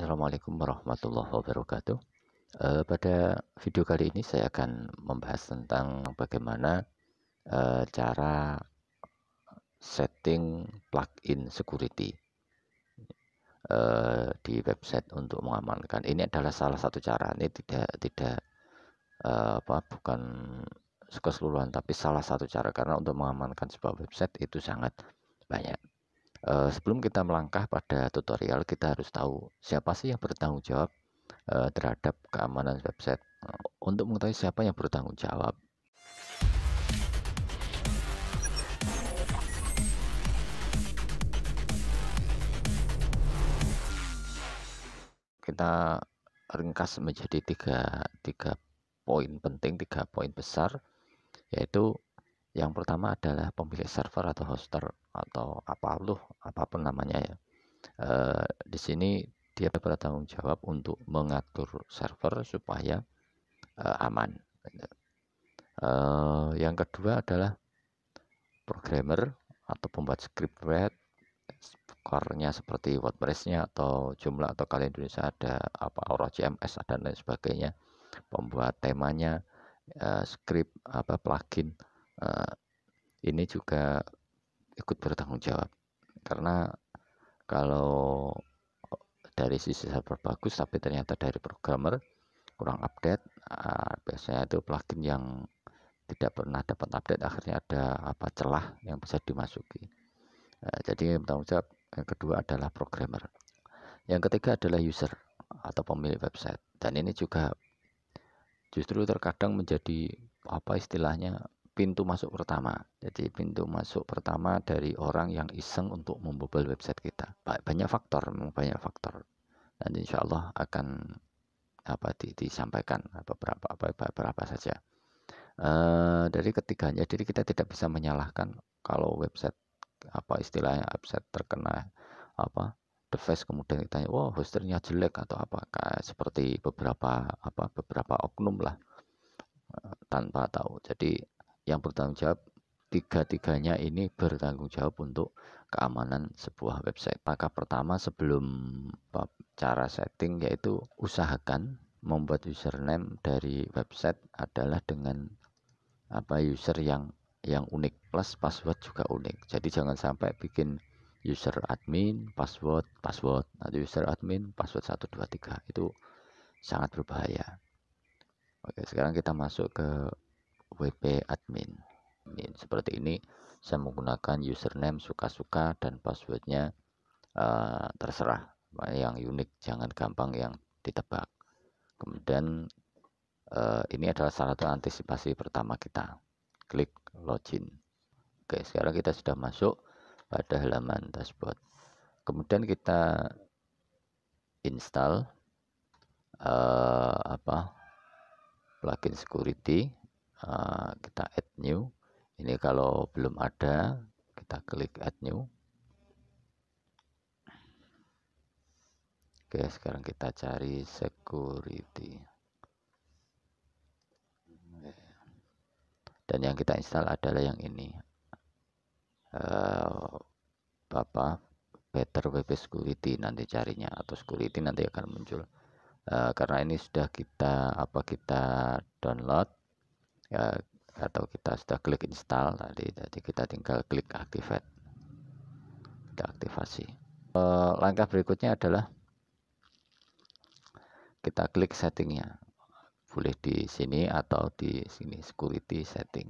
Assalamualaikum warahmatullahi wabarakatuh. Pada video kali ini saya akan membahas tentang bagaimana cara setting plugin security di website untuk mengamankan. Ini adalah salah satu cara. Ini tidak bukan keseluruhan, tapi salah satu cara karena untuk mengamankan sebuah website itu sangat banyak. Sebelum kita melangkah pada tutorial, kita harus tahu siapa sih yang bertanggung jawab terhadap keamanan website. Untuk mengetahui siapa yang bertanggung jawab, kita ringkas menjadi tiga poin penting, 3 poin besar, yaitu yang pertama adalah pemilik server atau hoster atau apapun namanya ya. Di sini dia bertanggung jawab untuk mengatur server supaya aman. Yang kedua adalah programmer atau pembuat script web, core-nya seperti WordPress-nya atau Joomla atau kalian Indonesia ada Aura CMS dan lain sebagainya. Pembuat temanya, script plugin, ini juga ikut bertanggung jawab. Karena kalau dari sisi server bagus tapi ternyata dari programmer kurang update, biasanya itu plugin yang tidak pernah dapat update, akhirnya ada celah yang bisa dimasuki. Jadi bertanggung jawab yang kedua adalah programmer. Yang ketiga adalah user atau pemilik website, dan ini juga justru terkadang menjadi istilahnya pintu masuk pertama. Jadi pintu masuk pertama dari orang yang iseng untuk membobol website kita. Banyak faktor. Dan insya Allah akan disampaikan beberapa saja. Dari ketiganya, jadi kita tidak bisa menyalahkan kalau website istilahnya website terkena device, kemudian ditanya hosternya jelek atau kayak seperti beberapa oknum lah tanpa tahu. Jadi yang bertanggung jawab, tiga-tiganya ini bertanggung jawab untuk keamanan sebuah website. Maka pertama, sebelum cara setting, yaitu usahakan membuat username dari website adalah dengan user yang unik, plus password juga unik. Jadi jangan sampai bikin user admin password atau user admin password 123, itu sangat berbahaya. Oke, sekarang kita masuk ke WP admin. Seperti ini, saya menggunakan username suka-suka dan passwordnya terserah, yang unik, jangan gampang yang ditebak. Kemudian ini adalah salah satu antisipasi pertama kita, klik login. Oke, sekarang kita sudah masuk pada halaman dashboard. Kemudian kita install plugin security, kita add new. Ini kalau belum ada, kita klik add new. Oke, sekarang kita cari security. Dan yang kita install adalah yang ini, Better WP Security nanti carinya, atau security nanti akan muncul. Karena ini sudah kita download ya, atau kita sudah klik install tadi, jadi kita tinggal klik activate, kita aktifasi. Langkah berikutnya adalah kita klik settingnya, boleh di sini atau di sini, security setting,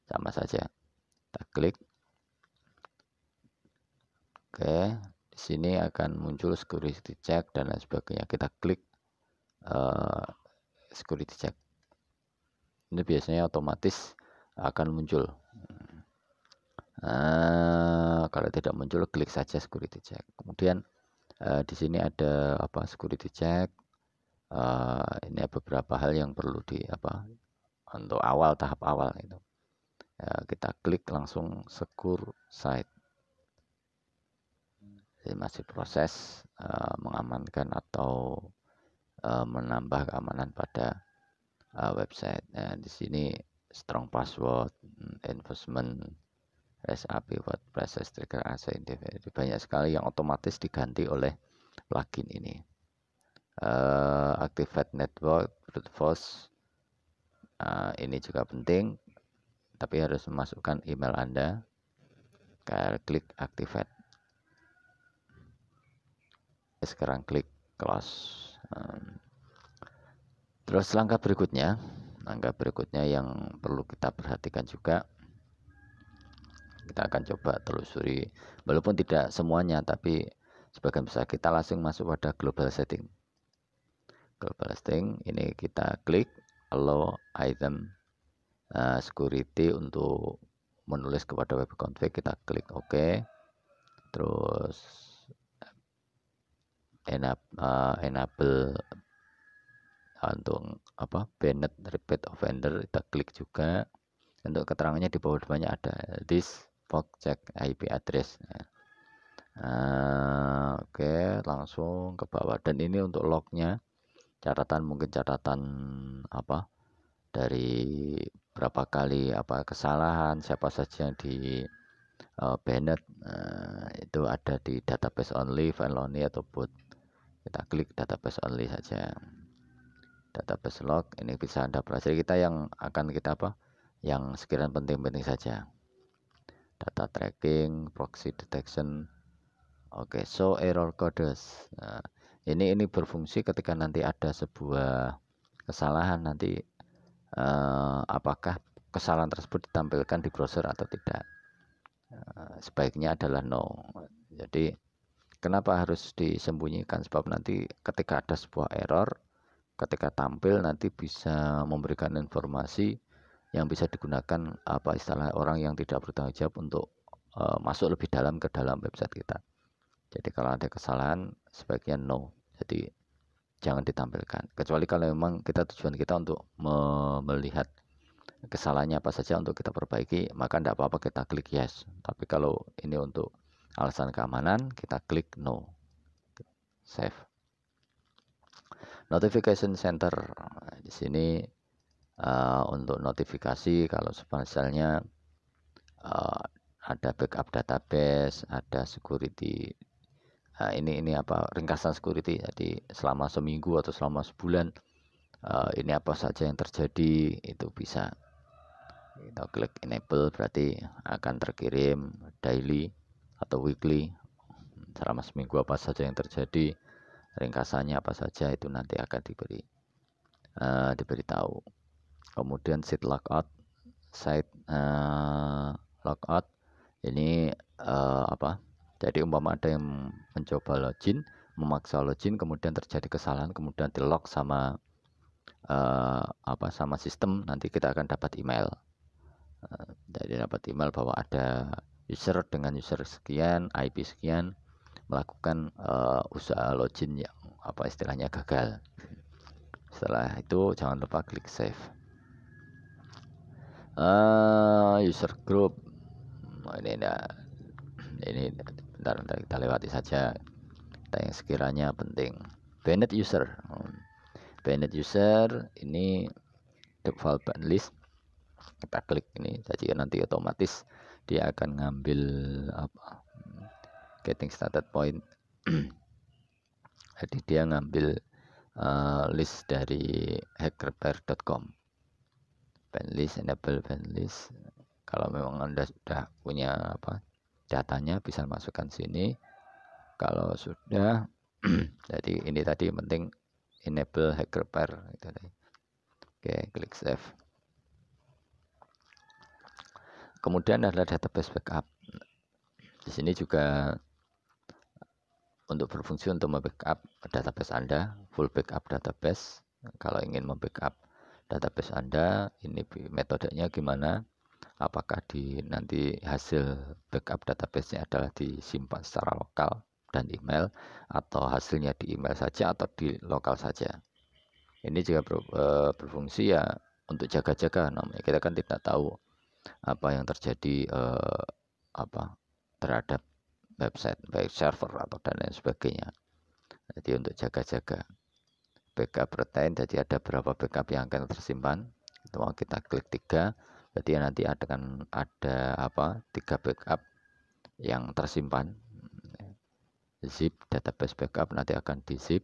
sama saja. Kita klik. Oke, di sini akan muncul security check dan lain sebagainya. Kita klik security check. Ini biasanya otomatis akan muncul. Kalau tidak muncul, klik saja security check. Kemudian di sini ada security check. Ini beberapa hal yang perlu untuk tahap awal itu. Kita klik langsung secure site. Jadi masih proses mengamankan atau menambah keamanan pada website. Nah, di sini strong password, enforcement, SAP, WordPress, trigger AC, banyak sekali yang otomatis diganti oleh plugin ini. Activate network brute force. Ini juga penting, tapi harus memasukkan email Anda. Klik activate. Sekarang klik close. Terus langkah berikutnya yang perlu kita perhatikan juga, kita akan coba telusuri, walaupun tidak semuanya, tapi sebagian besar. Kita langsung masuk pada global setting. Global setting ini kita klik allow item security untuk menulis kepada web config, kita klik OK. Terus enable untuk banned repeat offender, kita klik juga. Untuk keterangannya di bawah depannya ada this fog check IP address. Oke, langsung ke bawah. Dan ini untuk lognya, catatan, mungkin catatan dari berapa kali kesalahan, siapa saja yang di banned, itu ada di database only, file only atau boot. Kita klik database only saja. Database log ini bisa Anda pelajari. Kita yang akan kita yang sekiranya penting-penting saja. Data tracking, proxy detection. Oke, show error codes. Ini berfungsi ketika nanti ada sebuah kesalahan, nanti apakah kesalahan tersebut ditampilkan di browser atau tidak. Sebaiknya adalah no. Jadi kenapa harus disembunyikan? Sebab nanti ketika ada sebuah error, ketika tampil nanti bisa memberikan informasi yang bisa digunakan istilah orang yang tidak bertanggung jawab untuk masuk lebih dalam ke dalam website kita. Jadi kalau ada kesalahan sebaiknya no. Jadi jangan ditampilkan. Kecuali kalau memang tujuan kita untuk melihat kesalahannya apa saja untuk kita perbaiki, maka tidak apa-apa kita klik yes. Tapi kalau ini untuk alasan keamanan, kita klik no. Save. Notification center. Di sini untuk notifikasi kalau misalnya ada backup database, ada security. Ini ringkasan security. Jadi selama seminggu atau selama sebulan ini apa saja yang terjadi, itu bisa. Kita klik enable, berarti akan terkirim daily atau weekly selama seminggu apa saja yang terjadi, ringkasannya apa saja, itu nanti akan diberitahu. Kemudian site logout, logout ini jadi umpama ada yang mencoba login, memaksa login, kemudian terjadi kesalahan, kemudian di log sama sama sistem, nanti kita akan dapat email. Jadi dapat email bahwa ada user dengan user sekian, IP sekian melakukan usaha login yang istilahnya gagal. Setelah itu jangan lupa klik save. User group, ini bentar kita lewati saja. Kita yang sekiranya penting. Banned user. Banned user ini default ban list. Kita klik ini, jadi nanti otomatis dia akan ngambil getting started point. Jadi dia ngambil list dari hackrepair.com. Banlist, enable banlist. Kalau memang Anda sudah punya datanya, bisa masukkan sini. Kalau sudah jadi ini tadi penting enable hackrepair itu tadi. Oke, klik save. Kemudian adalah database backup. Di sini juga untuk berfungsi untuk membackup database Anda, full backup database. Kalau ingin membackup database Anda, ini metodenya gimana? Apakah nanti hasil backup database-nya adalah disimpan secara lokal dan email, atau hasilnya di email saja atau di lokal saja. Ini juga berfungsi ya untuk jaga-jaga, namanya kita kan tidak tahu apa yang terjadi terhadap website, baik server atau dan lain sebagainya. Jadi untuk jaga-jaga. Backup retain, jadi ada berapa backup yang akan tersimpan. Itu kita klik 3, jadi nanti akan ada 3 backup yang tersimpan. Zip database backup nanti akan di zip.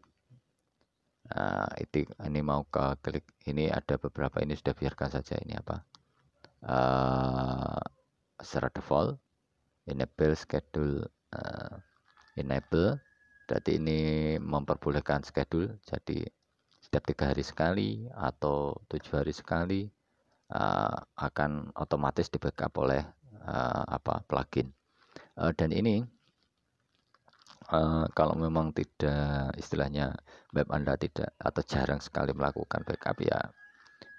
Nah, ini mau ke klik ini ada beberapa, ini sudah biarkan saja ini apa. Secara default enable schedule, enable berarti ini memperbolehkan schedule, jadi setiap 3 hari sekali atau 7 hari sekali akan otomatis di backup oleh plugin. Dan ini kalau memang tidak, istilahnya web Anda tidak atau jarang sekali melakukan backup, ya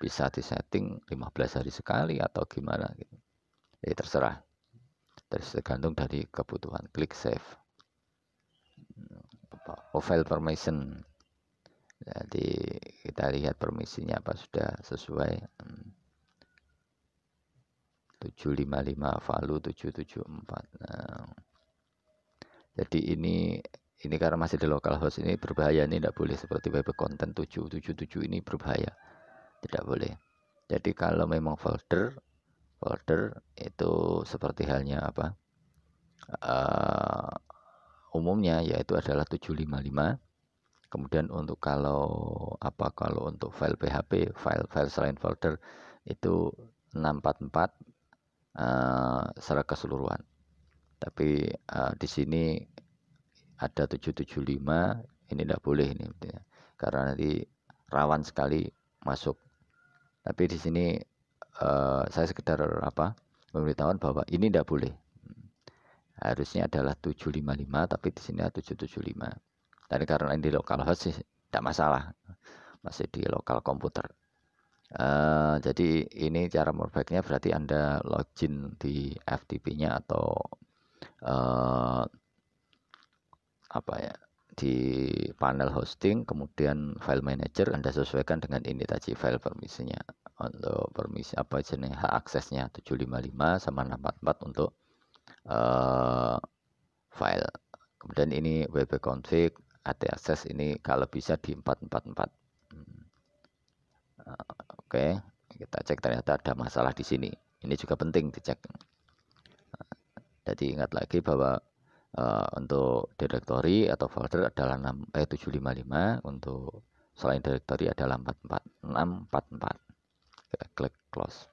bisa disetting 15 hari sekali atau gimana gitu. Jadi terserah, tergantung dari kebutuhan. Klik save. File permission. Jadi kita lihat permisinya apa sudah sesuai. 755 value 774. Nah, jadi ini karena masih di localhost, ini berbahaya, ini tidak boleh seperti web content 777 ini berbahaya, tidak boleh. Jadi kalau memang folder itu seperti halnya apa umumnya yaitu adalah 755. Kemudian untuk kalau untuk file PHP, file selain folder itu 644 secara keseluruhan. Tapi di sini ada 775, ini tidak boleh ini, karena nanti rawan sekali masuk. Tapi di sini saya sekedar memberitahukan bahwa ini tidak boleh. Harusnya adalah 755, tapi di sini ada 775. Dan karena ini di localhost sih tidak masalah, masih di lokal komputer. Jadi ini cara memperbaikinya berarti Anda login di FTP-nya atau di panel hosting, kemudian file manager Anda sesuaikan dengan ini tadi file permisinya. Untuk permisi jenis hak aksesnya 755 sama 644 untuk file. Kemudian ini wp config AT access, ini kalau bisa di 444. Oke, kita cek, ternyata ada masalah di sini. Ini juga penting dicek. Jadi ingat lagi bahwa untuk directory atau folder adalah 755, untuk selain directory adalah 644. Kita klik close.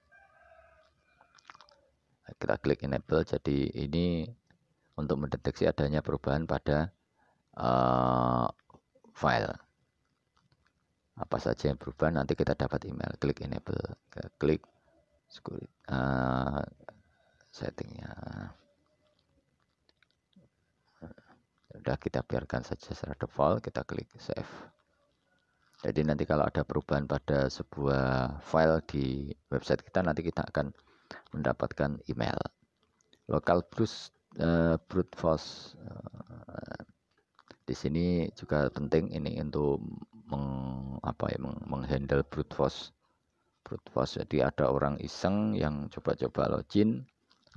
Kita klik enable. Jadi ini untuk mendeteksi adanya perubahan pada file. Apa saja yang berubah nanti kita dapat email. Klik enable. Kita klik settingnya. Sudah, kita biarkan saja secara default, kita klik save. Jadi nanti kalau ada perubahan pada sebuah file di website kita, nanti kita akan mendapatkan email. Local brute force di sini juga penting ini untuk menghandle brute force. Jadi ada orang iseng yang coba-coba login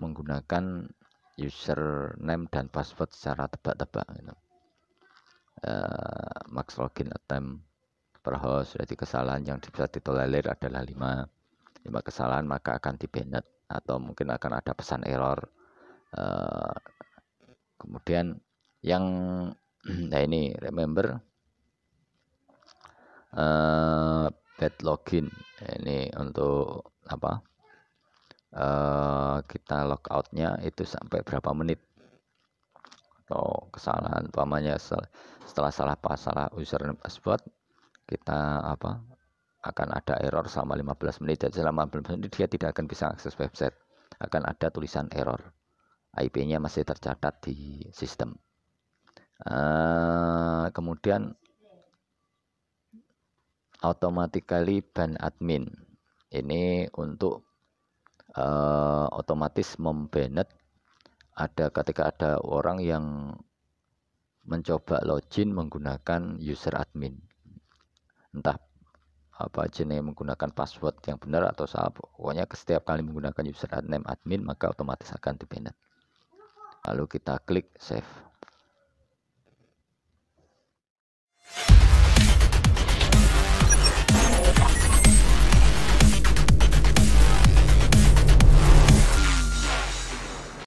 menggunakan username dan password secara tebak-tebak gitu. Max login attempt per host. Jadi kesalahan yang bisa ditolerir adalah 5 kesalahan, maka akan di banned atau mungkin akan ada pesan error. Kemudian yang nah ini remember bad login, ini untuk kita logoutnya itu sampai berapa menit, atau kesalahan umpamanya setelah salah username password kita akan ada error selama 15 menit. Jadi selama 15 menit dia tidak akan bisa akses website, akan ada tulisan error, IP-nya masih tercatat di sistem. Kemudian automatically ban admin, ini untuk otomatis membanet ketika ada orang yang mencoba login menggunakan user admin, entah jenis menggunakan password yang benar atau salah, pokoknya setiap kali menggunakan username admin maka otomatis akan di-banned. Lalu kita klik save.